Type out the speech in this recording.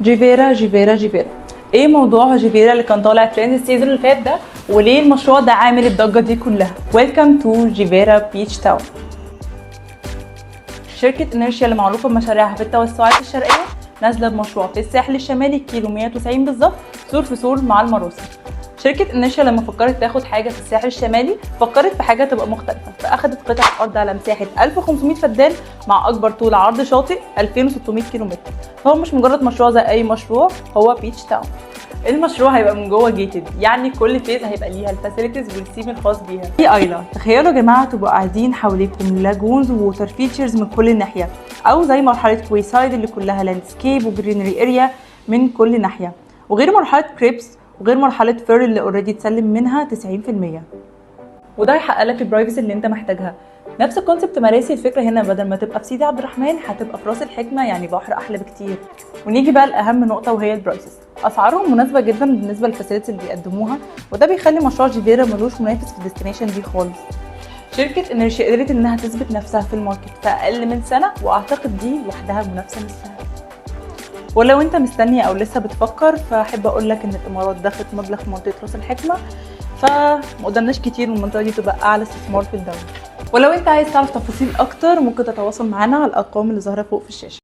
جيفيرا. ايه موضوع جيفيرا اللي كان طالع ترند السيزون اللي فات ده، وليه المشروع ده عامل الضجه دي كلها؟ ويلكم تو جيفيرا بيتش تاون. شركه انيرشيا اللي معروفه بمشاريعها في التوسعات الشرقيه نازله بمشروع في الساحل الشمالي كيلو 190 بالظبط، سور في سور مع المروسه. شركه انيرشيا لما فكرت تاخد حاجه في الساحل الشمالي فكرت في حاجه تبقى مختلفه، فاخدت قطعه ارض على مساحه 1500 فدان مع اكبر طول عرض شاطئ 2600 كيلومتر. فهو مش مجرد مشروع زي اي مشروع، هو بيتش تاون. المشروع هيبقى من جوه جيتد، يعني كل فيز هيبقى ليها الفاسيلتيز والثيم الخاص بيها. في ايلا، تخيلوا يا جماعه تبقوا قاعدين حواليكم لاجونز ووتر فيتشرز من كل ناحيه، او زي مرحله كويسايد اللي كلها لاندسكيب وجرينري اريا من كل ناحيه، وغير مرحله كريبس وغير مرحله فير اللي اوريدي اتسلم منها 90%، وده هيحقق لك البرايفسي اللي انت محتاجها. نفس الكونسبت مراسي. الفكره هنا بدل ما تبقى في سيدي عبد الرحمن هتبقى في راس الحكمه، يعني بحر احلى بكتير. ونيجي بقى لاهم نقطه وهي البرايسز. اسعارهم مناسبه جدا بالنسبه للفاسيلتيز اللي بيقدموها، وده بيخلي مشروع جيفيرا ملوش منافس في الديستنيشن دي خالص. شركه انرشيا قدرت انها تثبت نفسها في الماركت في اقل من سنه، واعتقد دي لوحدها منافسه مش سهله. ولو انت مستني او لسه بتفكر، فاحب اقول لك ان الامارات دخلت مبلغ في منطقه راس الحكمه، فما قدامناش كتير والمنطقه دي تبقى اعلى استثمار في الدوله. ولو انت عايز تعرف تفاصيل اكتر ممكن تتواصل معانا على الارقام اللي ظاهره فوق في الشاشه.